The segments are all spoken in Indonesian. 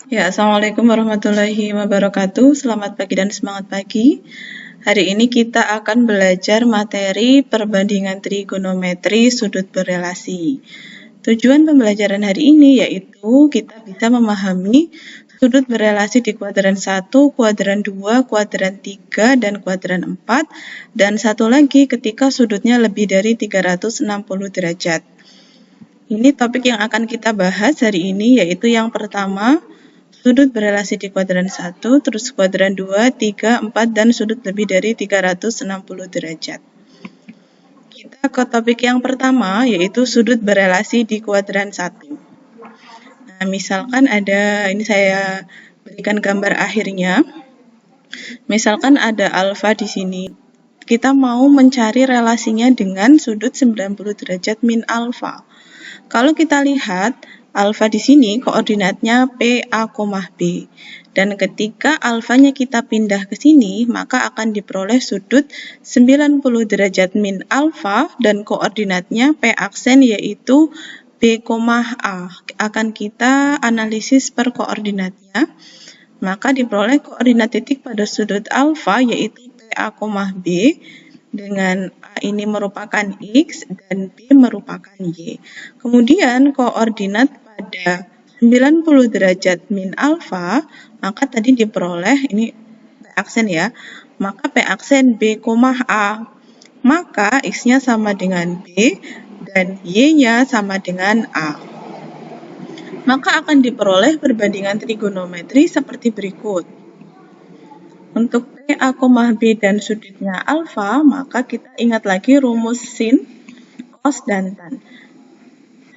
Ya, Assalamualaikum warahmatullahi wabarakatuh. Selamat pagi dan semangat pagi. Hari ini kita akan belajar materi perbandingan trigonometri sudut berelasi. Tujuan pembelajaran hari ini yaitu kita bisa memahami sudut berelasi di kuadran 1, kuadran 2, kuadran 3, dan kuadran 4, dan satu lagi ketika sudutnya lebih dari 360 derajat. Ini topik yang akan kita bahas hari ini, yaitu yang pertama, sudut berelasi di kuadran 1, terus kuadran 2, 3, 4, dan sudut lebih dari 360 derajat. Kita ke topik yang pertama, yaitu sudut berelasi di kuadran 1. Nah, misalkan ini saya berikan gambar akhirnya. Misalkan ada alfa di sini. Kita mau mencari relasinya dengan sudut 90 derajat min alfa. Kalau kita lihat, alfa di sini koordinatnya PA, B. Dan ketika alfanya kita pindah ke sini, maka akan diperoleh sudut 90 derajat min alfa dan koordinatnya P aksen yaitu B, A. Akan kita analisis per koordinatnya. Maka diperoleh koordinat titik pada sudut alfa yaitu PA, B dengan A ini merupakan X dan B merupakan Y. Kemudian koordinat pada 90 derajat min alfa, maka tadi diperoleh ini P aksen ya, maka P aksen B, A. Maka X-nya sama dengan B dan Y-nya sama dengan A. Maka akan diperoleh perbandingan trigonometri seperti berikut. Untuk PA, B dan sudutnya alfa, maka kita ingat lagi rumus sin, cos, dan tan.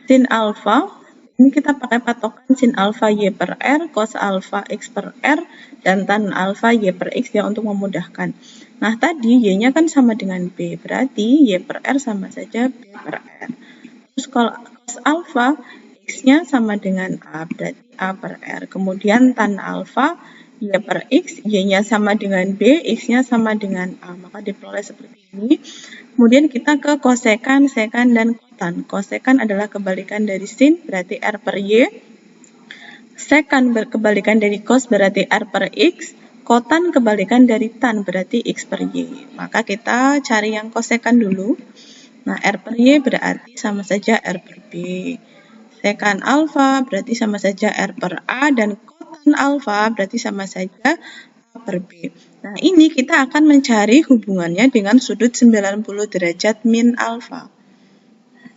Sin alfa, ini kita pakai patokan sin alfa Y per R, cos alfa X per R, dan tan alfa Y per X ya untuk memudahkan. Nah tadi Y-nya kan sama dengan B, berarti Y per R sama saja B per R. Terus kalau cos alfa, X-nya sama dengan A, berarti A per R. Kemudian tan alfa, Y per X, Y-nya sama dengan B, X-nya sama dengan A. Maka diperoleh seperti ini. Kemudian kita ke kosekan, sekan, dan kotan. Kosekan adalah kebalikan dari sin, berarti R per Y. Sekan kebalikan dari cos, berarti R per X. Kotan kebalikan dari tan, berarti X per Y. Maka kita cari yang kosekan dulu. Nah, R per Y berarti sama saja R per B. Sekan alfa berarti sama saja R per A, dan kotan alfa berarti sama saja A per B. Nah, ini kita akan mencari hubungannya dengan sudut 90 derajat min alfa.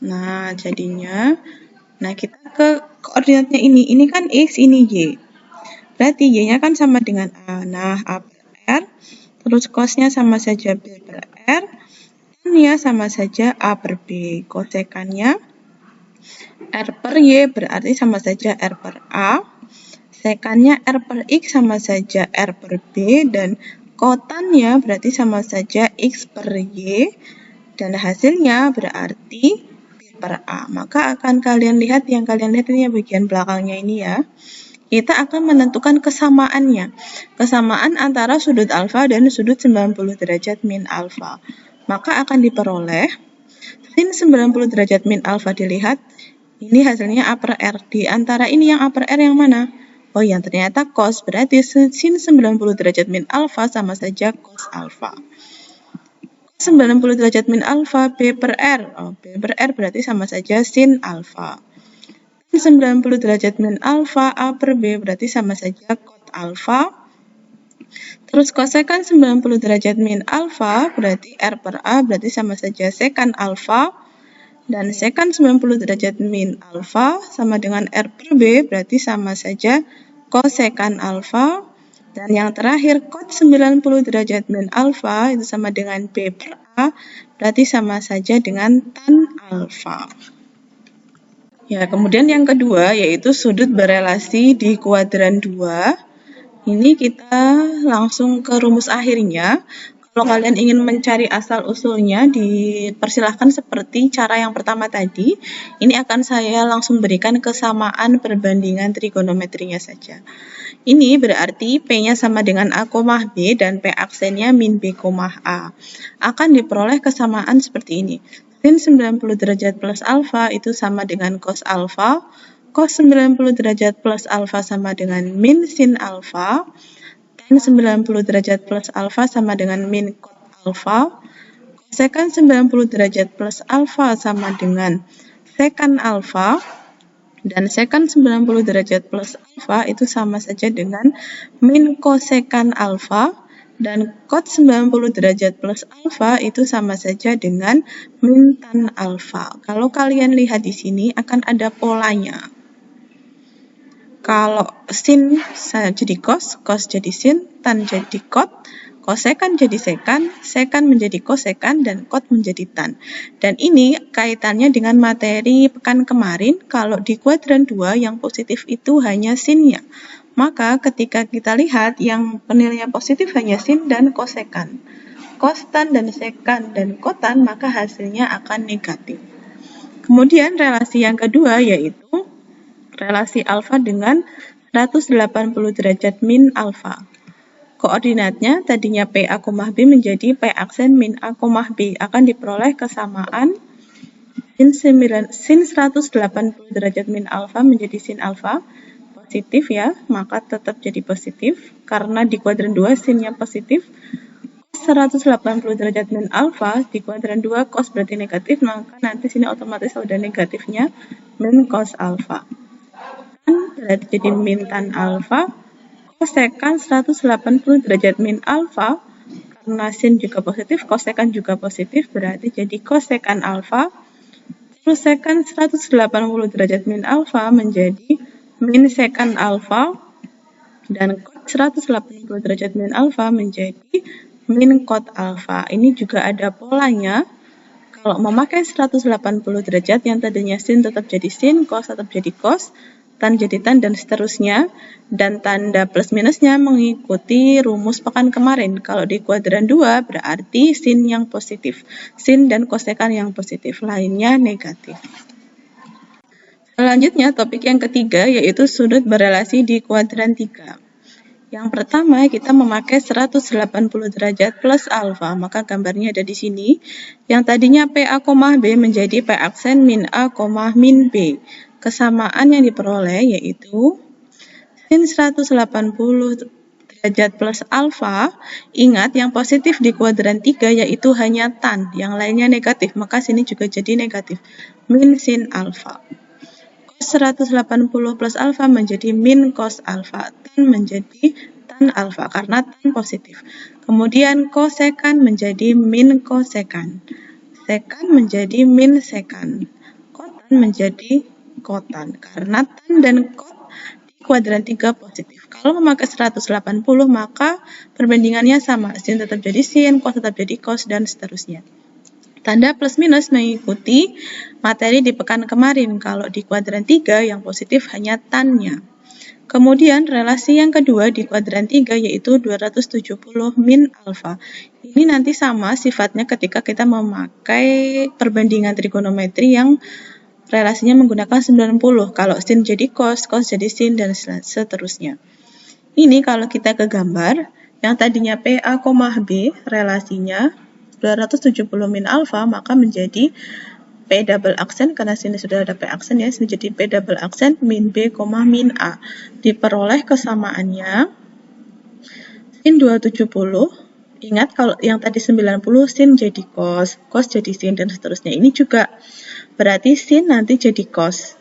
Nah, jadinya, kita ke koordinatnya ini kan X, ini Y. Berarti Y-nya kan sama dengan A. Nah, A per R, terus cos-nya sama saja B per R, tan-nya sama saja A per B. Kosekannya R per Y berarti sama saja R per A. Sekannya R per X sama saja R per B. Dan kotannya berarti sama saja X per Y. Dan hasilnya berarti B per A. Maka akan kalian lihat, yang kalian lihat ini bagian belakangnya ini ya. Kita akan menentukan kesamaannya. Kesamaan antara sudut alfa dan sudut 90 derajat min alfa. Maka akan diperoleh sin 90 derajat min alfa, dilihat. Ini hasilnya A per R. Di antara ini yang A per R yang mana? Oh, yang ternyata cos. Berarti sin 90 derajat min alfa sama saja cos alfa. 90 derajat min alfa B per R. Oh, B per R berarti sama saja sin alfa. 90 derajat min alfa A per B berarti sama saja cot alfa. Terus kosekan 90 derajat min alfa berarti R per A berarti sama saja sekan alfa. Dan sekan 90 derajat min alfa sama dengan R per B berarti sama saja kosekan alfa. Dan yang terakhir cot 90 derajat min alfa itu sama dengan B per A berarti sama saja dengan tan alfa. Ya, kemudian yang kedua yaitu sudut berelasi di kuadran 2. Ini kita langsung ke rumus akhirnya. Kalau kalian ingin mencari asal-usulnya, dipersilahkan seperti cara yang pertama tadi. Ini akan saya langsung berikan kesamaan perbandingan trigonometrinya saja. Ini berarti P-nya sama dengan A, B dan P aksennya min B, A. Akan diperoleh kesamaan seperti ini. Sin 90 derajat plus alfa itu sama dengan cos alfa. cos 90 derajat plus alfa sama dengan min sin alfa, tan 90 derajat plus alfa sama dengan min cot alfa, sekan 90 derajat plus alfa sama dengan sekan alfa, dan sekan 90 derajat plus alfa itu sama saja dengan min kosekan alfa, dan cot 90 derajat plus alfa itu sama saja dengan min tan alfa. Kalau kalian lihat di sini akan ada polanya. Kalau sin jadi cos, cos jadi sin, tan jadi cot, kosekan jadi sekan, sekan menjadi kosekan, dan cot menjadi tan. Dan ini kaitannya dengan materi pekan kemarin, kalau di kuadran 2 yang positif itu hanya sinnya. Maka ketika kita lihat yang penilaian positif hanya sin dan kosekan. Cos tan dan sekan dan kotan, maka hasilnya akan negatif. Kemudian relasi yang kedua yaitu relasi alfa dengan 180 derajat min alfa. Koordinatnya tadinya PA, B menjadi P aksen min A, B. Akan diperoleh kesamaan sin 180 derajat min alfa menjadi sin alfa. Positif ya, maka tetap jadi positif. Karena di kuadran 2 sinnya positif. 180 derajat min alfa di kuadran 2 cos berarti negatif, maka nanti sini otomatis ada negatifnya min cos alfa. Berarti jadi min tan alfa, kosekan 180 derajat min alfa, karena sin juga positif, kosekan juga positif, berarti jadi kosekan alfa, terus sekan 180 derajat min alfa menjadi min sekan alfa, dan cot 180 derajat min alfa menjadi min cot alfa. Ini juga ada polanya. Kalau memakai 180 derajat, yang tadinya sin tetap jadi sin, cos tetap jadi cos, tan jadi tan, dan seterusnya. Dan tanda plus minusnya mengikuti rumus pekan kemarin. Kalau di kuadran 2 berarti sin yang positif, sin dan kosekan yang positif, lainnya negatif. Selanjutnya topik yang ketiga yaitu sudut berelasi di kuadran 3. Yang pertama kita memakai 180 derajat plus alfa, maka gambarnya ada di sini. Yang tadinya PA, B menjadi P aksen min A, min B. Kesamaan yang diperoleh yaitu sin 180 derajat plus alfa. Ingat yang positif di kuadran 3 yaitu hanya tan, yang lainnya negatif, maka sini juga jadi negatif, min sin alfa. Cos 180 plus alfa menjadi min cos alfa, tan menjadi tan alfa karena tan positif. Kemudian kosekan menjadi min kosekan, sekan menjadi min sekan, kotan menjadi kotan karena tan dan kot di kuadran 3 positif. Kalau memakai 180 maka perbandingannya sama, sin tetap jadi sin, cos tetap jadi cos, dan seterusnya. Tanda plus minus mengikuti materi di pekan kemarin. Kalau di kuadran 3 yang positif hanya tannya. Kemudian relasi yang kedua di kuadran 3 yaitu 270 min alfa. Ini nanti sama sifatnya ketika kita memakai perbandingan trigonometri yang relasinya menggunakan 90. Kalau sin jadi cos, cos jadi sin, dan seterusnya. Ini kalau kita ke gambar, yang tadinya PA, B relasinya 270 min alfa, maka menjadi P double aksen, karena sini sudah ada P aksen ya, sini jadi P double aksen min B, min A. Diperoleh kesamaannya sin 270. Ingat kalau yang tadi 90 sin jadi cos, cos jadi sin, dan seterusnya. Ini juga berarti sin nanti jadi cos.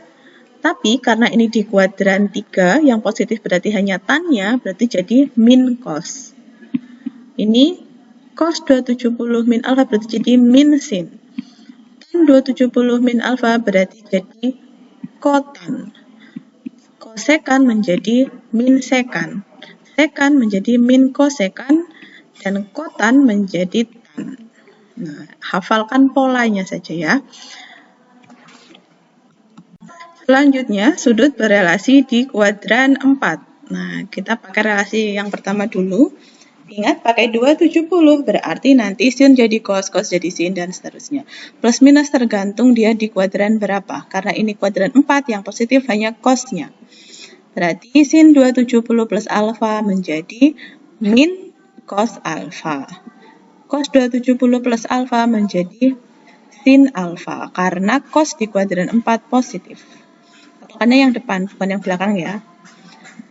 Tapi karena ini di kuadran 3 yang positif berarti hanya tannya, berarti jadi min cos. Ini cos 270 min alfa berarti jadi min sin. Tan 270 min alfa berarti jadi kotan. Kosekan menjadi min sekan. Sekan menjadi min kosekan. Dan kotan menjadi tan. Nah, hafalkan polanya saja ya. Selanjutnya, sudut berelasi di kuadran 4. Nah, kita pakai relasi yang pertama dulu. Ingat, pakai 270 berarti nanti sin jadi cos, cos jadi sin, dan seterusnya. Plus minus tergantung dia di kuadran berapa. Karena ini kuadran 4, yang positif hanya cosnya. Berarti sin 270 plus alfa menjadi min cos alfa. Cos 270 plus alfa menjadi sin alfa. Karena cos di kuadran 4 positif. Patokannya yang depan, bukan yang belakang ya.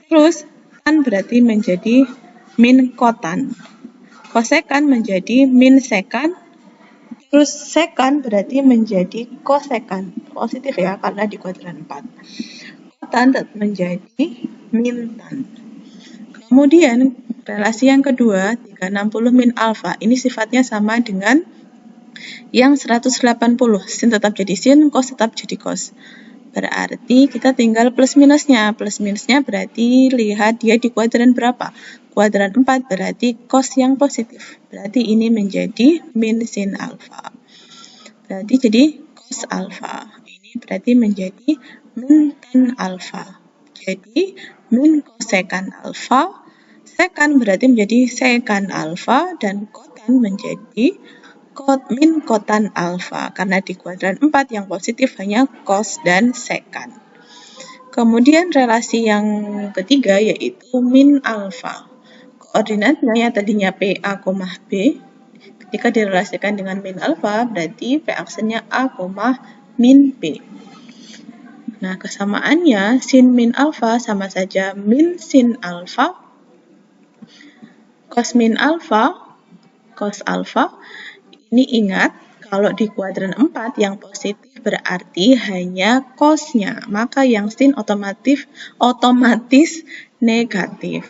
Terus, tan berarti menjadi min kotan. Kosekan menjadi min sekan. Terus sekan berarti menjadi kosekan. Positif ya, karena di kuadran 4. Kotan menjadi min tan. Kemudian, relasi yang kedua, 360 min alfa. Ini sifatnya sama dengan yang 180. Sin tetap jadi sin, cos tetap jadi cos. Berarti kita tinggal plus minusnya. Plus minusnya berarti lihat dia di kuadran berapa. Kuadran 4 berarti cos yang positif. Berarti ini menjadi min sin alfa. Berarti jadi cos alfa. Ini berarti menjadi min tan alfa. Jadi min kosekan alfa. Sekan berarti menjadi sekan alfa. Dan kotan menjadi min kotan alfa, karena di kuadran 4 yang positif hanya cos dan sekan. Kemudian relasi yang ketiga yaitu min alfa. Koordinatnya yang tadinya PA, B, ketika direlasikan dengan min alfa berarti P aksennya A, min B. Nah, kesamaannya sin min alfa sama saja min sin alfa. Cos min alfa, cos alfa. Ini ingat, kalau di kuadran 4 yang positif berarti hanya cosnya, maka yang sin otomatis negatif.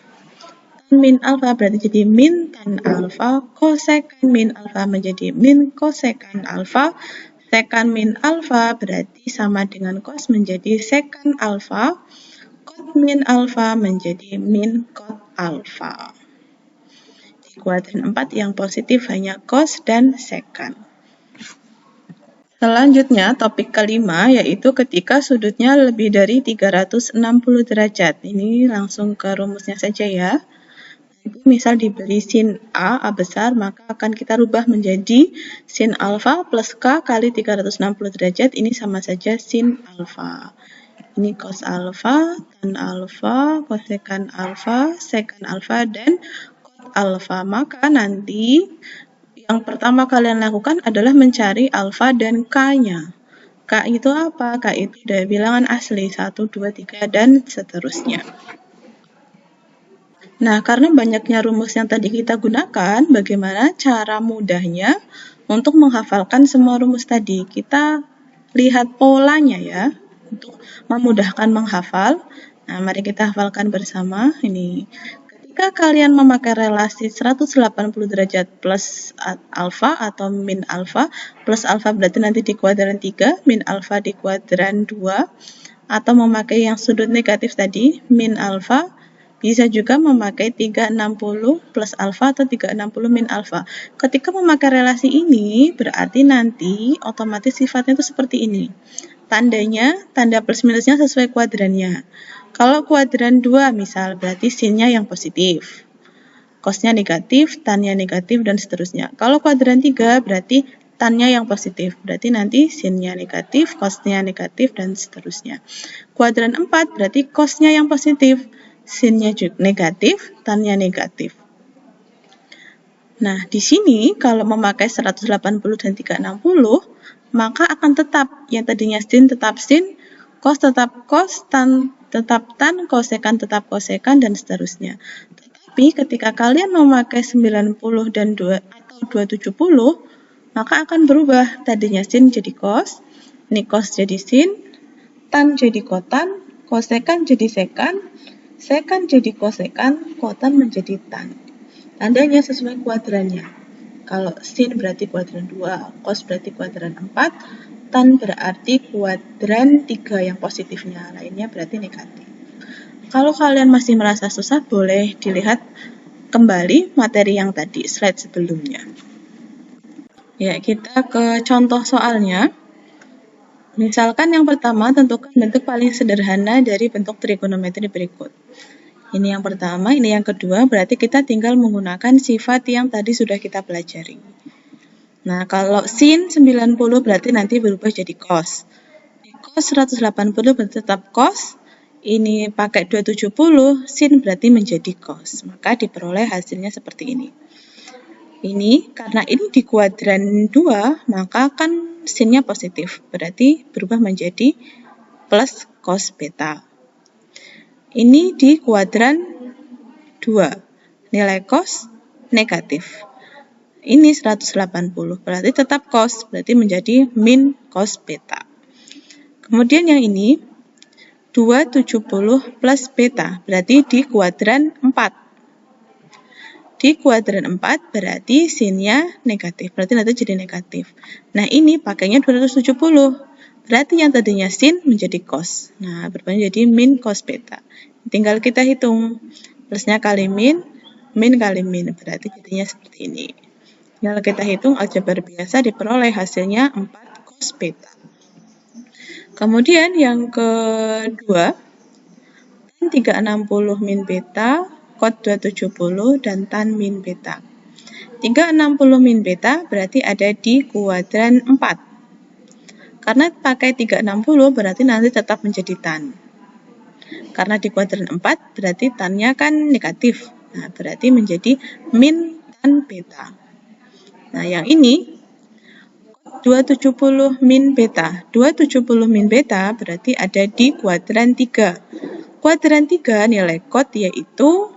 Tan min alfa berarti jadi min tan alfa, kosekan min alfa menjadi min kosekan alfa, sekan min alfa berarti sama dengan cos menjadi sekan alfa, kot min alfa menjadi min kot alfa. Kuadran 4 yang positif hanya cos dan sekan. Selanjutnya topik kelima yaitu ketika sudutnya lebih dari 360 derajat. Ini langsung ke rumusnya saja ya. Misal diberi sin A besar, maka akan kita rubah menjadi sin alfa plus K kali 360 derajat. Ini sama saja sin alfa. Ini cos alfa, tan alfa, kosekan alfa, sekan alfa, dan alfa. Maka nanti yang pertama kalian lakukan adalah mencari alfa dan K-nya. K itu apa? K itu dari bilangan asli 1, 2, 3, dan seterusnya. Nah, karena banyaknya rumus yang tadi kita gunakan, bagaimana cara mudahnya untuk menghafalkan semua rumus tadi? Kita lihat polanya ya, untuk memudahkan menghafal. Nah, mari kita hafalkan bersama. Ini jika kalian memakai relasi 180 derajat plus alfa atau min alfa, plus alfa berarti nanti di kuadran 3, min alfa di kuadran 2, atau memakai yang sudut negatif tadi, min alfa, bisa juga memakai 360 plus alfa atau 360 min alfa. Ketika memakai relasi ini, berarti nanti otomatis sifatnya itu seperti ini. Tandanya, tanda plus minusnya sesuai kuadrannya. Kalau kuadran 2 misal, berarti sinnya yang positif. Cosnya negatif, tannya negatif, dan seterusnya. Kalau kuadran 3 berarti tannya yang positif. Berarti nanti sinnya negatif, cosnya negatif, dan seterusnya. Kuadran 4 berarti cosnya yang positif. Sinnya juga negatif, tannya negatif. Nah, di sini kalau memakai 180 dan 360, maka akan tetap. Yang tadinya sin tetap sin, cos tetap cos, tan tetap tan, kosekan tetap kosekan, dan seterusnya. Tetapi ketika kalian memakai 90 dan 2 atau 270, maka akan berubah. Tadinya sin jadi cos, ini cos jadi sin, tan jadi kotan, kosekan jadi sekan jadi kosekan, kotan menjadi tan. Tandanya sesuai kuadrannya. Kalau sin berarti kuadran 2, cos berarti kuadran 4, tan berarti kuadran 3 yang positifnya, lainnya berarti negatif. Kalau kalian masih merasa susah, boleh dilihat kembali materi yang tadi, slide sebelumnya. Ya, kita ke contoh soalnya. Misalkan yang pertama, tentukan bentuk paling sederhana dari bentuk trigonometri berikut. Ini yang pertama, ini yang kedua, berarti kita tinggal menggunakan sifat yang tadi sudah kita pelajari. Nah, kalau sin 90 berarti nanti berubah jadi cos. Cos 180 berarti tetap cos. Ini pakai 270, sin berarti menjadi cos. Maka diperoleh hasilnya seperti ini. Ini, karena ini di kuadran 2, maka kan sinnya positif. Berarti berubah menjadi plus cos beta. Ini di kuadran 2. Nilai cos negatif. Ini 180, berarti tetap cos, berarti menjadi min cos beta. Kemudian yang ini 270 plus beta, berarti di kuadran 4. Di kuadran 4 berarti sinnya negatif, berarti nanti jadi negatif. Nah ini pakainya 270, berarti yang tadinya sin menjadi cos. Nah berubah jadi min cos beta. Tinggal kita hitung, plusnya kali min kali min, berarti jadinya seperti ini. Tinggal kita hitung aljabar biasa, diperoleh hasilnya 4 cos beta. Kemudian yang kedua, tan 360 min beta, cot 270, dan tan min beta. 360 min beta berarti ada di kuadran 4. Karena pakai 360 berarti nanti tetap menjadi tan. Karena di kuadran 4 berarti tannya kan negatif. Nah, berarti menjadi min tan beta. Nah, yang ini 270 min beta. 270 min beta berarti ada di kuadran 3. Kuadran 3 nilai cot yaitu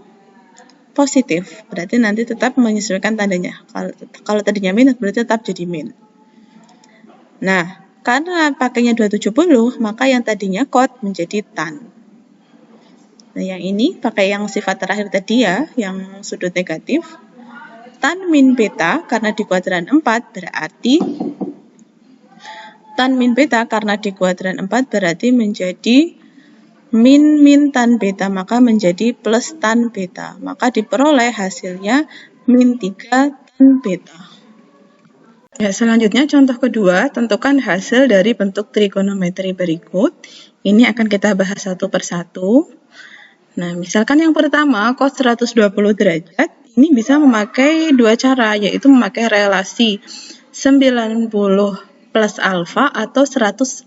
positif. Berarti nanti tetap menyesuaikan tandanya. Kalau tadinya minus berarti tetap jadi min. Nah, karena pakainya 270, maka yang tadinya cot menjadi tan. Nah, yang ini pakai yang sifat terakhir tadi ya, yang sudut negatif. Tan min beta karena di kuadran 4 berarti tan min beta karena di kuadran 4 berarti menjadi min tan beta, maka menjadi plus tan beta. Maka diperoleh hasilnya min 3 tan beta. Ya, selanjutnya contoh kedua, tentukan hasil dari bentuk trigonometri berikut. Ini akan kita bahas satu persatu. Nah, misalkan yang pertama, cos 120 derajat, ini bisa memakai dua cara, yaitu memakai relasi 90 plus alfa atau 180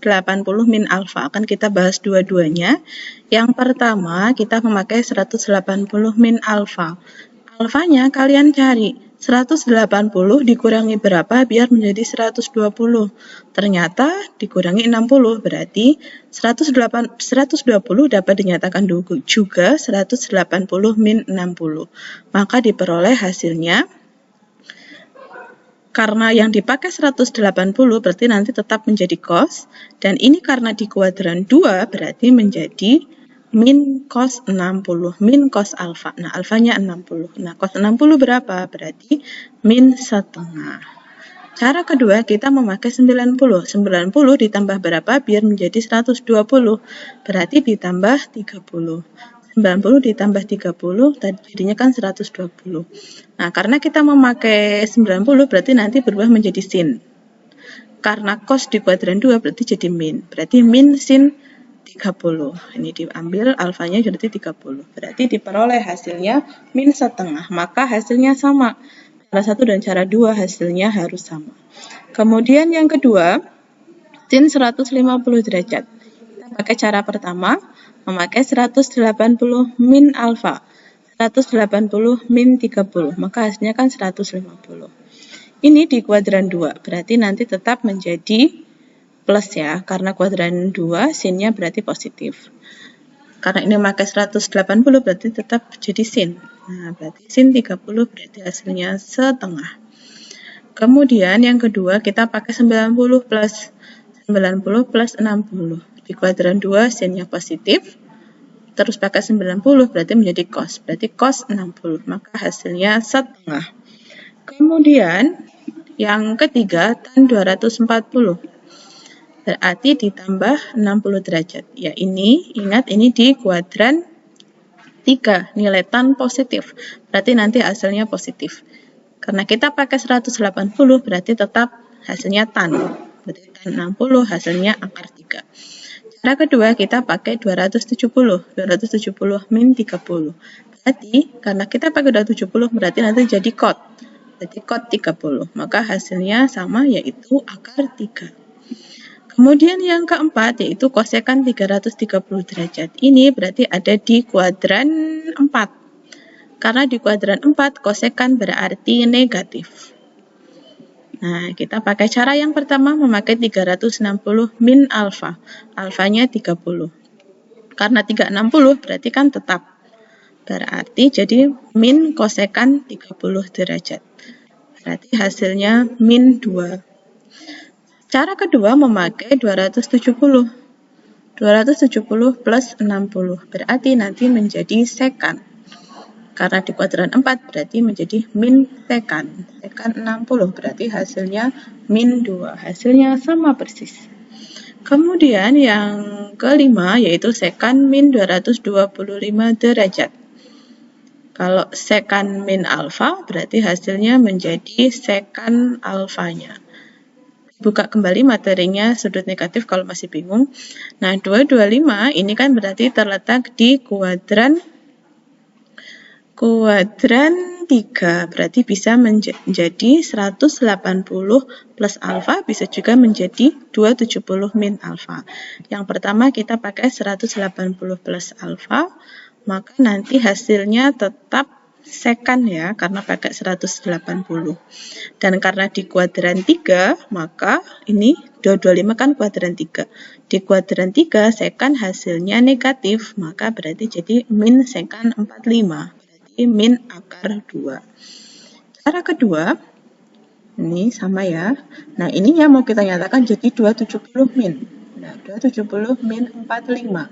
min alfa. Akan kita bahas dua-duanya. Yang pertama, kita memakai 180 min alfa. Alfanya kalian cari. 180 dikurangi berapa biar menjadi 120. Ternyata dikurangi 60, berarti 120 dapat dinyatakan juga 180 min 60. Maka diperoleh hasilnya, karena yang dipakai 180 berarti nanti tetap menjadi cos, dan ini karena di kuadran 2 berarti menjadi min cos 60, min cos alfa. Nah, alfanya 60. Nah, cos 60 berapa? Berarti min setengah. Cara kedua, kita memakai 90. 90 ditambah berapa biar menjadi 120? Berarti ditambah 30. 90 ditambah 30, jadinya kan 120. Nah, karena kita memakai 90 berarti nanti berubah menjadi sin. Karena cos di kuadran 2 berarti jadi min. Berarti min sin 30. Ini diambil alfanya jadi 30. Berarti diperoleh hasilnya min setengah. Maka hasilnya sama. Cara 1 dan cara 2 hasilnya harus sama. Kemudian yang kedua, sin 150 derajat. Kita pakai cara pertama, memakai 180 min alfa. 180 min 30. Maka hasilnya kan 150. Ini di kuadran 2. Berarti nanti tetap menjadi plus ya, karena kuadran 2 sinnya berarti positif. Karena ini memakai 180 berarti tetap jadi sin. Nah, berarti sin 30 berarti hasilnya setengah. Kemudian yang kedua kita pakai 90 plus 60. Di kuadran 2 sinnya positif. Terus pakai 90 berarti menjadi cos. Berarti cos 60. Maka hasilnya setengah. Kemudian yang ketiga tan 240. Berarti ditambah 60 derajat. Ya ini, ingat ini di kuadran 3, nilai tan positif. Berarti nanti hasilnya positif. Karena kita pakai 180 berarti tetap hasilnya tan. Berarti tan 60 hasilnya akar 3. Cara kedua kita pakai 270. 270 min 30. Berarti karena kita pakai 270 berarti nanti jadi cot. Berarti cot 30. Maka hasilnya sama yaitu akar 3. Kemudian yang keempat yaitu kosekan 330 derajat. Ini berarti ada di kuadran 4. Karena di kuadran 4 kosekan berarti negatif. Nah, kita pakai cara yang pertama memakai 360 min alfa. Alfanya 30. Karena 360 berarti kan tetap. Berarti jadi min kosekan 30 derajat. Berarti hasilnya min 2. Cara kedua memakai 270. 270 plus 60. Berarti nanti menjadi sekan. Karena di kuadran 4 berarti menjadi min sekan. Sekan 60 berarti hasilnya min 2. Hasilnya sama persis. Kemudian yang kelima yaitu sekan min 225 derajat. Kalau sekan min alfa berarti hasilnya menjadi sekan alfanya. Buka kembali materinya sudut negatif kalau masih bingung. Nah, 225 ini kan berarti terletak di kuadran 3. Berarti bisa menjadi 180 plus alfa, bisa juga menjadi 270 min alfa. Yang pertama kita pakai 180 plus alfa, maka nanti hasilnya tetap sekan ya, karena pakai 180. Dan karena di kuadran 3, maka ini 225 kan kuadran 3. Di kuadran 3, sekan hasilnya negatif, maka berarti jadi min sekan 45. Berarti min akar 2. Cara kedua, ini sama ya. Nah, ini yang mau kita nyatakan jadi 270 min. Nah, 270 min 45.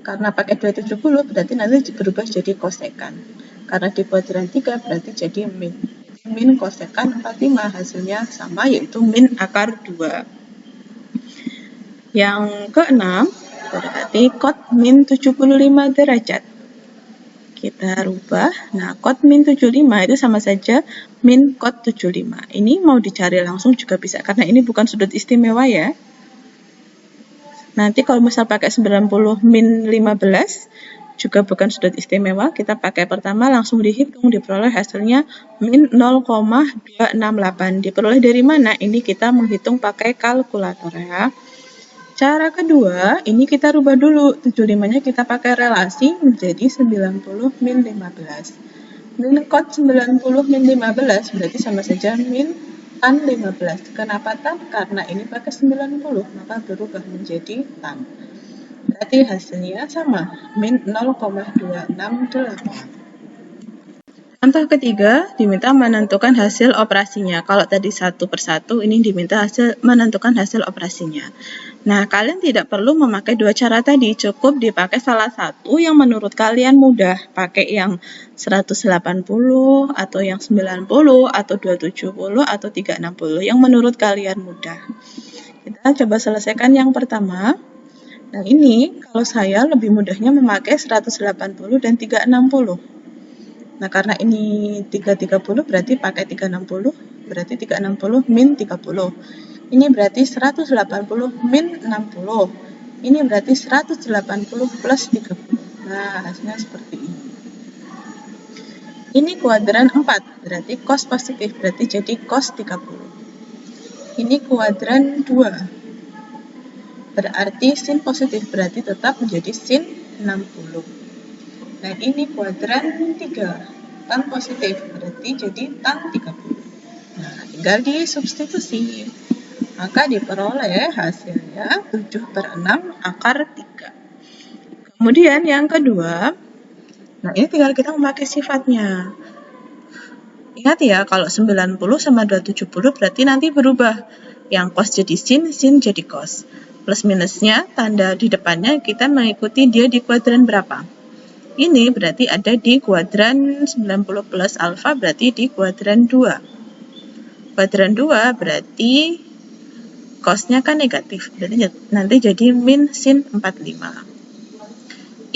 Karena pakai 270 berarti nanti berubah jadi kosekan. Karena di kuadran 3 berarti jadi min. Min kosekan 45 hasilnya sama yaitu min akar 2. Yang keenam berarti cos min 75 derajat. Kita rubah. Nah, cos min 75 itu sama saja min cos 75. Ini mau dicari langsung juga bisa karena ini bukan sudut istimewa ya. Nanti kalau misal pakai 90 min 15 juga bukan sudut istimewa, kita pakai pertama langsung dihitung, diperoleh hasilnya min 0,268. Diperoleh dari mana? Ini kita menghitung pakai kalkulator ya. Cara kedua, ini kita rubah dulu. 75-nya kita pakai relasi menjadi 90 min 15. Min cos 90 min 15 berarti sama saja min tan 15. Kenapa tan? Karena ini pakai 90, maka berubah menjadi tan. Berarti hasilnya sama, min 0,268. Contoh ketiga, diminta menentukan hasil operasinya. Kalau tadi satu per satu, ini diminta menentukan hasil operasinya. Nah, kalian tidak perlu memakai dua cara tadi, cukup dipakai salah satu yang menurut kalian mudah. Pakai yang 180, atau yang 90, atau 270, atau 360, yang menurut kalian mudah. Kita coba selesaikan yang pertama. Nah, ini kalau saya lebih mudahnya memakai 180 dan 360. Nah, karena ini 330 berarti pakai 360, berarti 360 min 30. Ini berarti 180 min 60. Ini berarti 180 plus 30. Nah, hasilnya seperti ini. Ini kuadran 4, berarti cos positif, berarti jadi cos 30. Ini kuadran 2, berarti sin positif, berarti tetap menjadi sin 60. Dan ini kuadran 3, tan positif, berarti jadi tan 30. Nah, tinggal disubstitusi. Maka diperoleh hasilnya 7/6 akar 3. Kemudian yang kedua, nah ini tinggal kita memakai sifatnya. Ingat ya, kalau 90 sama 270 berarti nanti berubah. Yang cos jadi sin jadi cos. Plus minusnya, tanda di depannya kita mengikuti dia di kuadran berapa. Ini berarti ada di kuadran 90 plus alfa berarti di kuadran 2. Kuadran 2 berarti cosnya kan negatif, berarti nanti jadi min sin 45.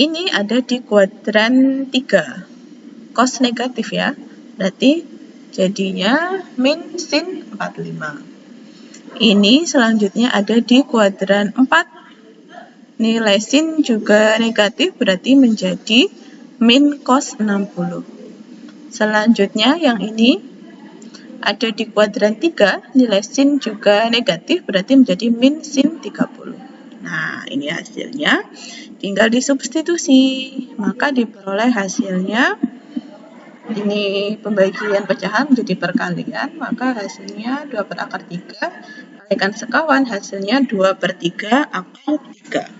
Ini ada di kuadran 3, cos negatif ya, berarti jadinya min sin 45. Ini selanjutnya ada di kuadran 4, nilai sin juga negatif berarti menjadi min cos 60. Selanjutnya yang ini ada di kuadran 3, nilai sin juga negatif berarti menjadi min sin 30. Nah, ini hasilnya tinggal disubstitusi, maka diperoleh hasilnya ini pembagian pecahan menjadi perkalian, maka hasilnya 2 per akar 3, kalikan sekawan hasilnya 2/3 akar 3.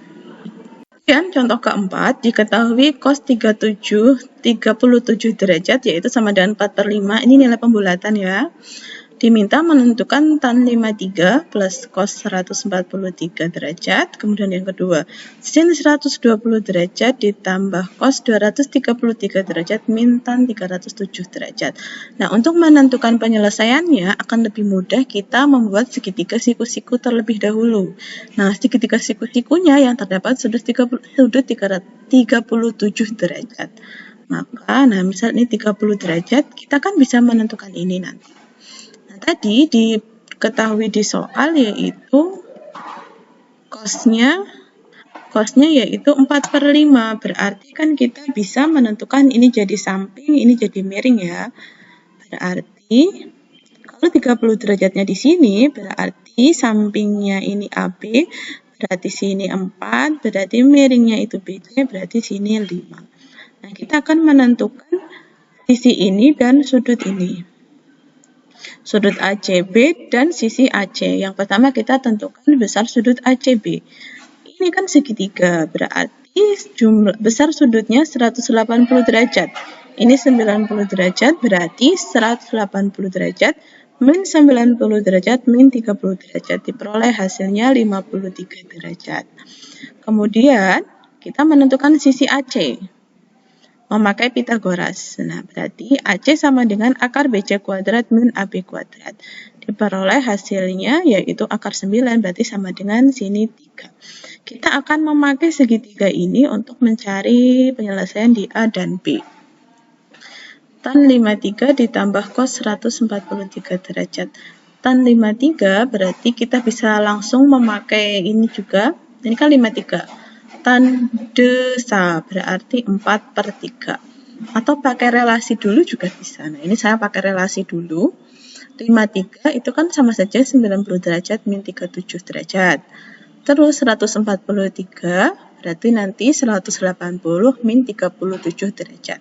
Kemudian contoh keempat, diketahui cos 37 derajat yaitu sama dengan 4/5. Ini nilai pembulatan ya. Diminta menentukan tan 53 plus cos 143 derajat. Kemudian yang kedua, sin 120 derajat ditambah cos 233 derajat min tan 307 derajat. Nah, untuk menentukan penyelesaiannya akan lebih mudah kita membuat segitiga siku-siku terlebih dahulu. Nah, segitiga siku-sikunya yang terdapat sudut 37 derajat. Maka, misal ini 30 derajat, kita kan bisa menentukan ini nanti. Tadi diketahui di soal yaitu cosnya yaitu 4/5, berarti kan kita bisa menentukan ini jadi samping, ini jadi miring ya. Berarti kalau 30 derajatnya di sini, berarti sampingnya ini AB, berarti sini 4, berarti miringnya itu BC, berarti sini 5. Nah, kita akan menentukan sisi ini dan sudut ini. Sudut ACB dan sisi AC. Yang pertama kita tentukan besar sudut ACB. Ini kan segitiga, berarti besar sudutnya 180 derajat. Ini 90 derajat, berarti 180 derajat min 90 derajat min 30 derajat. Diperoleh hasilnya 53 derajat. Kemudian kita menentukan sisi AC. Memakai Pitagoras. Nah, berarti AC sama dengan akar BC kuadrat min AB kuadrat. Diperoleh hasilnya yaitu akar 9, berarti sama dengan sini 3. Kita akan memakai segitiga ini untuk mencari penyelesaian di A dan B. Tan 53 ditambah cos 143 derajat. Tan 53 berarti kita bisa langsung memakai ini juga. Ini kan 53. Tan desa berarti 4/3. Atau pakai relasi dulu juga bisa. Nah, ini saya pakai relasi dulu. 53 itu kan sama saja 90 derajat min 37 derajat. Terus 143 berarti nanti 180 min 37 derajat.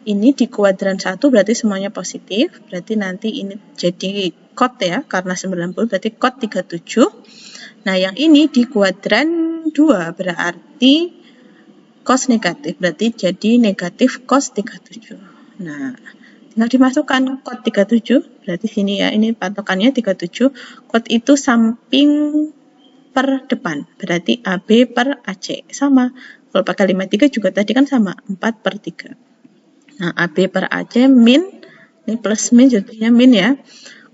Ini di kuadran 1 berarti semuanya positif. Berarti nanti ini jadi cot ya, karena 90 berarti cot 37. Nah, yang ini di kuadran 2 berarti cos negatif, berarti jadi negatif cos 37. Nah, tinggal dimasukkan cot 37, berarti sini ya, ini patokannya 37. Cot itu samping per depan, berarti AB per AC. Sama, kalau pakai 53 juga tadi kan sama, 4/3. Nah, AB per AC min, ini plus min jadinya min ya,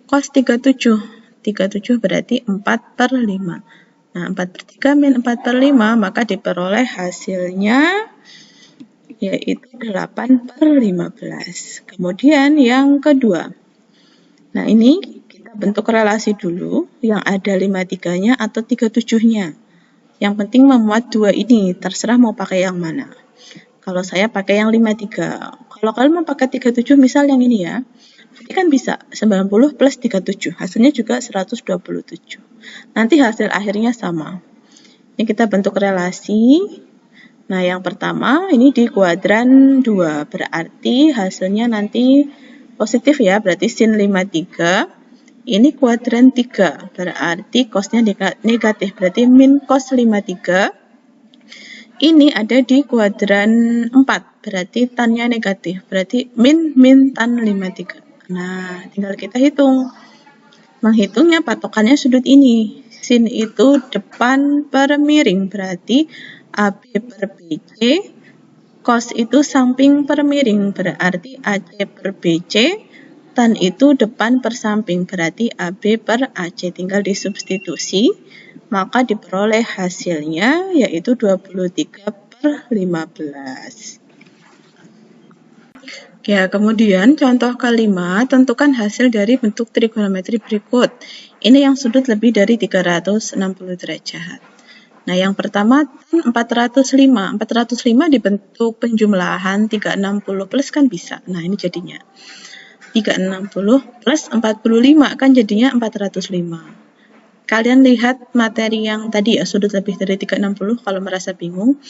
cos 37. 37 berarti 4/5. Nah, 4/3 min 4/5, maka diperoleh hasilnya yaitu 8/15. Kemudian yang kedua. Nah, ini kita bentuk relasi dulu, yang ada 53-nya atau 37-nya. Yang penting memuat dua ini, terserah mau pakai yang mana. Kalau saya pakai yang 53. Kalau kalian mau pakai 37, misal yang ini ya. Jadi kan bisa 90 plus 37, hasilnya juga 127. Nanti hasil akhirnya sama. Ini kita bentuk relasi. Nah, yang pertama ini di kuadran 2, berarti hasilnya nanti positif ya, berarti sin 53. Ini kuadran 3, berarti cosnya negatif, berarti min cos 53. Ini ada di kuadran 4, berarti tannya negatif, berarti min tan 53. Nah, tinggal kita hitung. Menghitungnya patokannya sudut ini. Sin itu depan per miring, berarti AB per BC. Cos itu samping per miring, berarti AC per BC. Tan itu depan per samping, berarti AB per AC. Tinggal disubstitusi, maka diperoleh hasilnya yaitu 23/15. Ya, kemudian contoh kelima, tentukan hasil dari bentuk trigonometri berikut. Ini yang sudut lebih dari 360 derajat. Nah, yang pertama 405. 405 dibentuk penjumlahan 360 plus kan bisa. Nah, ini jadinya 360 plus 45 kan jadinya 405. Kalian lihat materi yang tadi ya, sudut lebih dari 360 kalau merasa bingung.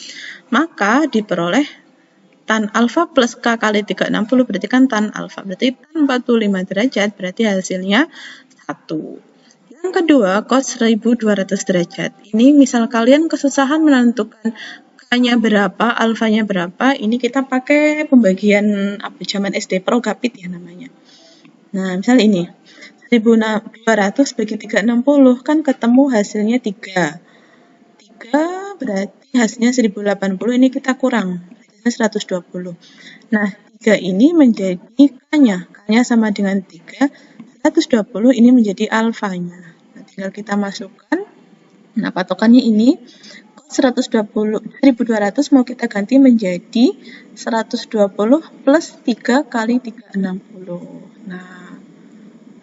Maka diperoleh tan alfa plus K kali 360 berarti kan tan alfa. Berarti tan 45 derajat berarti hasilnya 1. Yang kedua, cos 1200 derajat. Ini misal kalian kesusahan menentukan K-nya berapa, alfanya berapa, ini kita pakai pembagian zaman SD Progapit ya namanya. Nah, misal ini, 1200 bagi 360, kan ketemu hasilnya 3. 3 berarti hasilnya 1080, ini kita kurang, hasilnya 120. Nah, 3 ini menjadi K-nya. K-nya sama dengan 3, 120 ini menjadi alfanya. Nah, tinggal kita masukkan. Nah, patokannya ini 1200 mau kita ganti menjadi 120 plus 3 kali 360. Nah,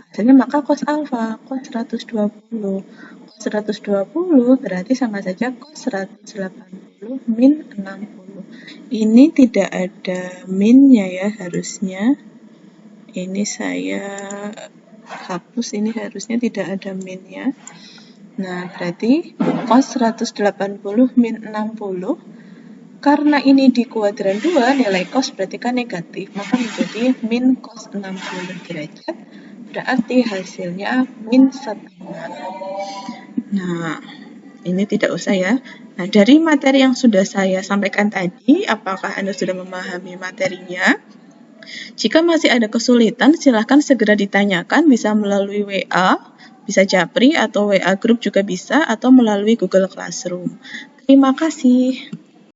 hasilnya maka cos alfa, cos 120. Cos 120 berarti sama saja cos 180 min 60. Ini tidak ada minnya ya harusnya. Ini saya hapus, ini harusnya tidak ada minnya. Nah, berarti cos 180 min 60, karena ini di kuadran 2, nilai cos berarti kan negatif, maka menjadi min cos 60 derajat, berarti hasilnya min setengah. Nah, ini tidak usah ya. Nah, dari materi yang sudah saya sampaikan tadi, apakah Anda sudah memahami materinya? Jika masih ada kesulitan, silahkan segera ditanyakan, bisa melalui WA, bisa Japri atau WA Group juga bisa, atau melalui Google Classroom. Terima kasih.